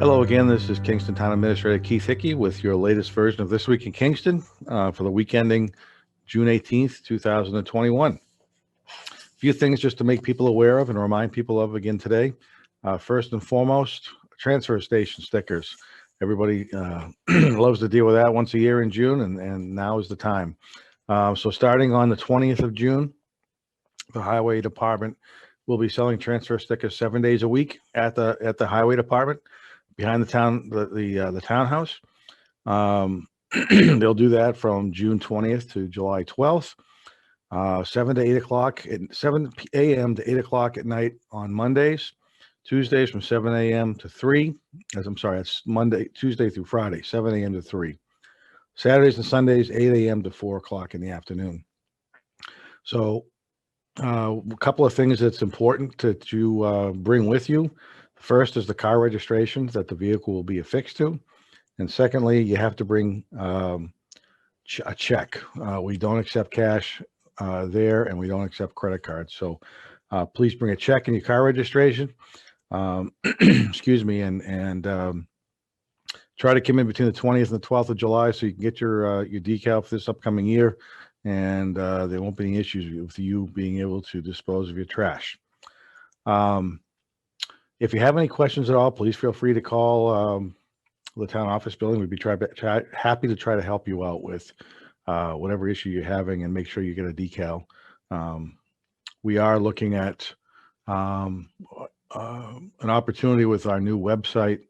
Hello again, this is Kingston Town Administrator Keith Hickey with your latest version of This Week in Kingston for the week ending June 18th, 2021. A few things just to make people aware of and remind people of again today. First and foremost, transfer station stickers. Everybody loves to deal with that once a year in June, and now is the time. So starting on the 20th of June, the Highway Department will be selling transfer stickers 7 days a week at the Highway Department behind the townhouse. They'll do that from June 20th to July 12th, 7 to 8 o'clock, 7 a.m. to 8 o'clock at night on Mondays. Tuesdays from 7 a.m. to 3. It's Tuesday through Friday, 7 a.m. to 3. Saturdays and Sundays, 8 a.m. to 4 o'clock in the afternoon. So a couple of things that's important to bring with you. First is the car registration that the vehicle will be affixed to. And secondly, you have to bring a check. We don't accept cash there, and we don't accept credit cards. So please bring a check in your car registration. Excuse me, and try to come in between the 20th and the 12th of July so you can get your decal for this upcoming year, and there won't be any issues with you being able to dispose of your trash. If you have any questions at all, please feel free to call the town office building. We'd be happy to try to help you out with whatever issue you're having and make sure you get a decal. We are looking at an opportunity with our new website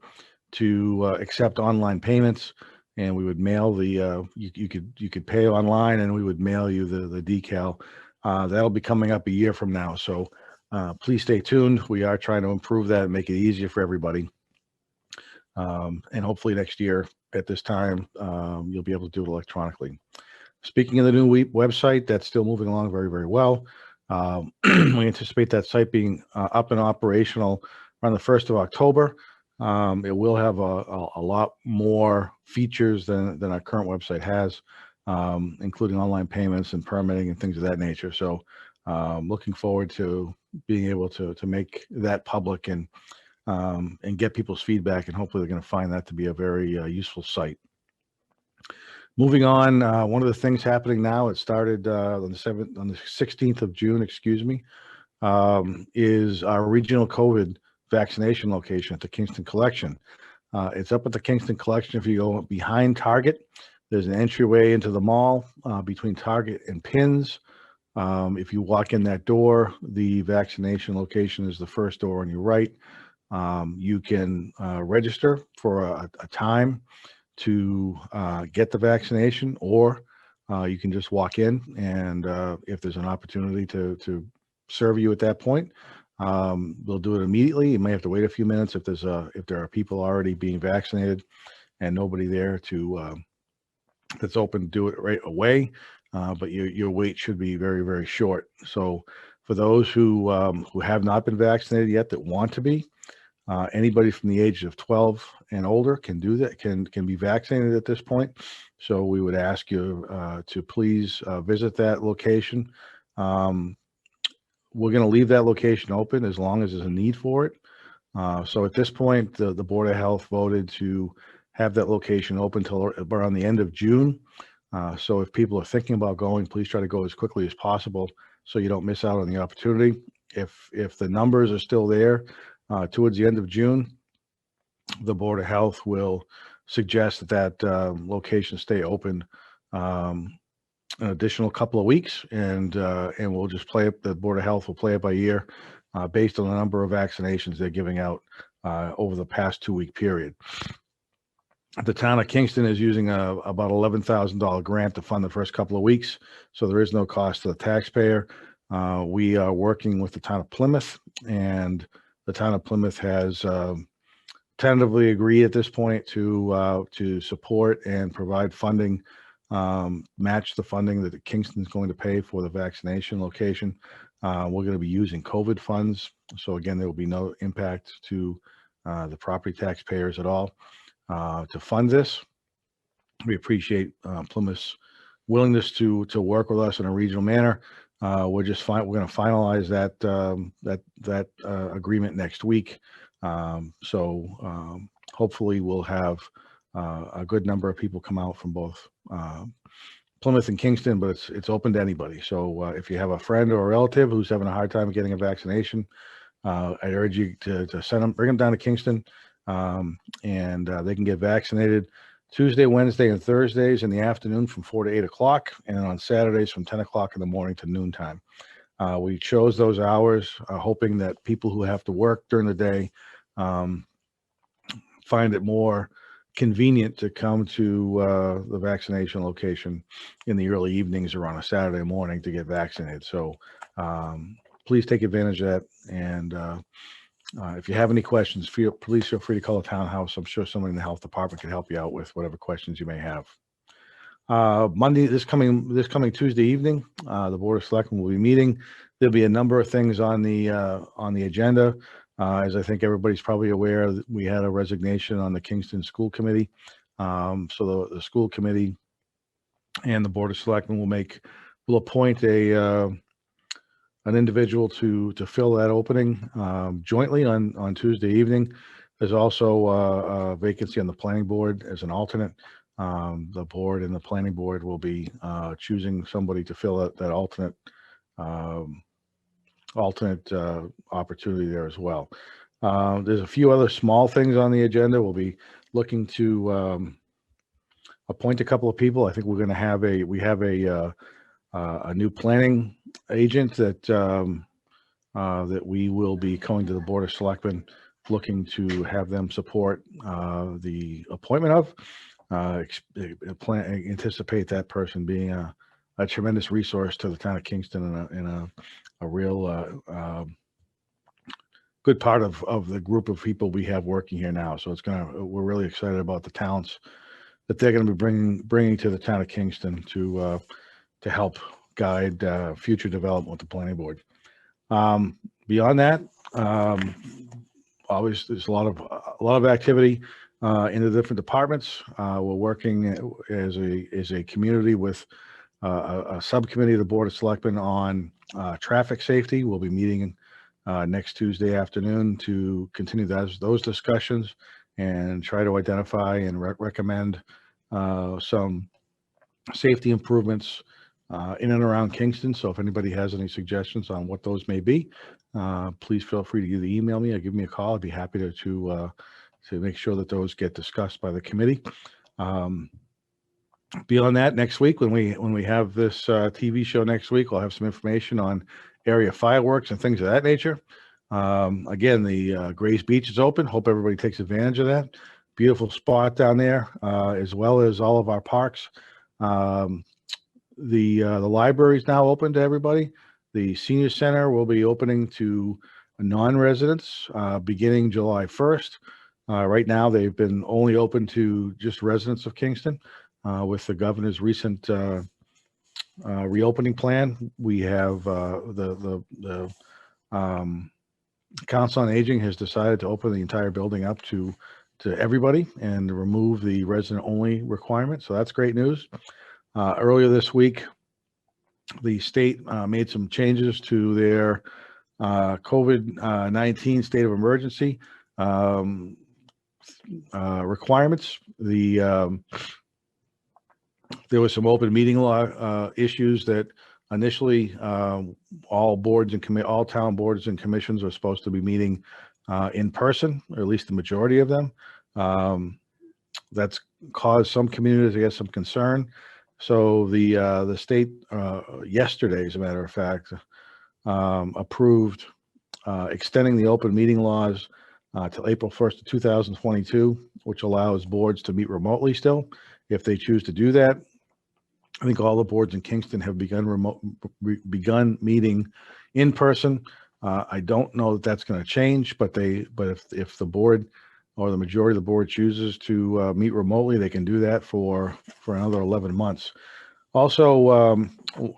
to accept online payments, and we would mail you could pay online, and we would mail you the decal. That'll be coming up a year from now, so please stay tuned. We are trying to improve that and make it easier for everybody. And hopefully next year at this time, you'll be able to do it electronically. Speaking of the new website, that's still moving along very, very well. We anticipate that site being up and operational around the 1st of October. It will have a lot more features than our current website has, including online payments and permitting and things of that nature. So looking forward to being able to make that public and get people's feedback, and hopefully they're going to find that to be a very useful site. Moving on, one of the things happening now, it started on the 16th of June, is our regional COVID vaccination location at the Kingston Collection. It's up at the Kingston Collection. If you go behind Target, there's an entryway into the mall between Target and Pins. If you walk in that door, the vaccination location is the first door on your right. You can register for a time to get the vaccination, or you can just walk in, and if there's an opportunity to serve you at that point, they'll do it immediately. You may have to wait a few minutes if there are people already being vaccinated and nobody there that's open to do it right away. But your wait should be very, very short. So for those who have not been vaccinated yet that want to be, anybody from the age of 12 and older can do that, can be vaccinated at this point. So we would ask you to please visit that location. We're going to leave that location open as long as there's a need for it. So at this point, the Board of Health voted to have that location open till around the end of June. So if people are thinking about going, please try to go as quickly as possible so you don't miss out on the opportunity. If the numbers are still there towards the end of June, the Board of Health will suggest that location stay open an additional couple of weeks, and we'll just play it. The Board of Health will play it by ear based on the number of vaccinations they're giving out over the past 2-week period. The town of Kingston is using about $11,000 grant to fund the first couple of weeks, so there is no cost to the taxpayer. We are working with the town of Plymouth, and the town of Plymouth has tentatively agreed at this point to support and provide funding, match the funding that Kingston is going to pay for the vaccination location. We're going to be using COVID funds, so again, there will be no impact to the property taxpayers at all. To fund this, we appreciate Plymouth's willingness to work with us in a regional manner. We're going to finalize that agreement next week. So hopefully we'll have a good number of people come out from both Plymouth and Kingston, but it's open to anybody. So if you have a friend or a relative who's having a hard time getting a vaccination, I urge you to bring them down to Kingston, and they can get vaccinated Tuesday, Wednesday, and Thursdays in the afternoon from 4 to 8 o'clock, and on Saturdays from 10 o'clock in the morning to noontime. We chose those hours hoping that people who have to work during the day find it more convenient to come to the vaccination location in the early evenings or on a Saturday morning to get vaccinated. So please take advantage of that. And if you have any questions, please feel free to call the townhouse. I'm sure somebody in the health department can help you out with whatever questions you may have. Monday, this coming Tuesday evening, the Board of Selectmen will be meeting. There'll be a number of things on the agenda. As I think everybody's probably aware, we had a resignation on the Kingston School Committee. So the school committee and the Board of Selectmen will appoint an individual to fill that opening jointly on Tuesday evening. There's also a vacancy on the planning board as an alternate. The board and the planning board will be choosing somebody to fill that alternate opportunity there as well. There's a few other small things on the agenda. We'll be looking to appoint a couple of people. I think we're going to have a new planning agent that we will be going to the Board of Selectmen looking to have them support the appointment of. Anticipate that person being a tremendous resource to the town of Kingston and a real good part of the group of people we have working here now. So we're really excited about the talents that they're going to be bringing to the town of Kingston to help guide future development with the planning board. Beyond that, obviously there's a lot of activity in the different departments. We're working as a community with a subcommittee of the Board of Selectmen on traffic safety. We'll be meeting next Tuesday afternoon to continue those discussions and try to identify and recommend some safety improvements in and around Kingston. So if anybody has any suggestions on what those may be, please feel free to either email me or give me a call. I'd be happy to make sure that those get discussed by the committee. Beyond that, next week when we have this TV show next week, we'll have some information on area fireworks and things of that nature. Again, the Grays Beach is open. Hope everybody takes advantage of that. Beautiful spot down there, as well as all of our parks. The library is now open to everybody. The senior center will be opening to non-residents beginning July 1st. Right now, they've been only open to just residents of Kingston. With the governor's recent reopening plan, we have the Council on Aging has decided to open the entire building up to everybody and remove the resident-only requirement. So that's great news. Earlier this week, the state made some changes to their COVID-19 state of emergency requirements. There was some open meeting law issues that initially all town boards and commissions are supposed to be meeting in person, or at least the majority of them. That's caused some communities, I guess, some concern. So the state yesterday, as a matter of fact, approved extending the open meeting laws till April 1st of 2022, which allows boards to meet remotely still if they choose to do that. I think all the boards in Kingston have begun meeting in person. I don't know that that's going to change, but if the board or the majority of the board chooses to meet remotely, they can do that for another 11 months. Also,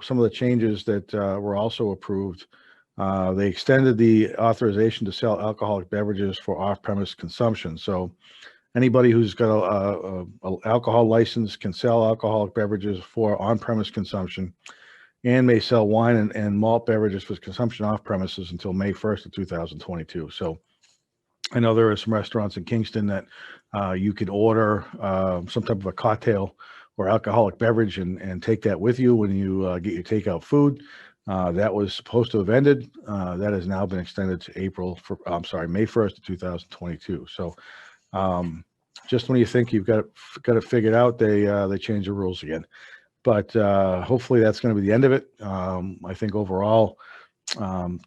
some of the changes that were also approved, they extended the authorization to sell alcoholic beverages for off-premise consumption. So anybody who's got a alcohol license can sell alcoholic beverages for on-premise consumption and may sell wine and malt beverages for consumption off premises until May 1st of 2022. So I know there are some restaurants in Kingston that you could order some type of a cocktail or alcoholic beverage and take that with you when you get your takeout food. That was supposed to have ended. That has now been extended to May 1st of 2022. So just when you think you've got it figured out, they change the rules again. But hopefully that's going to be the end of it. I think overall,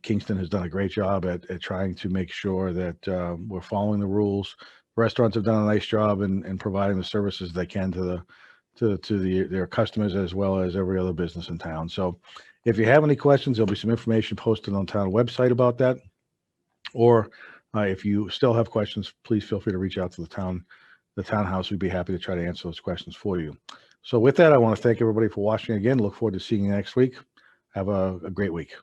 Kingston has done a great job at trying to make sure that we're following the rules. Restaurants have done a nice job in providing the services they can to their customers, as well as every other business in town. So if you have any questions, there'll be some information posted on the town website about that. Or if you still have questions, please feel free to reach out to the townhouse. We'd be happy to try to answer those questions for you. So with that, I want to thank everybody for watching again. Look forward to seeing you next week. Have a great week.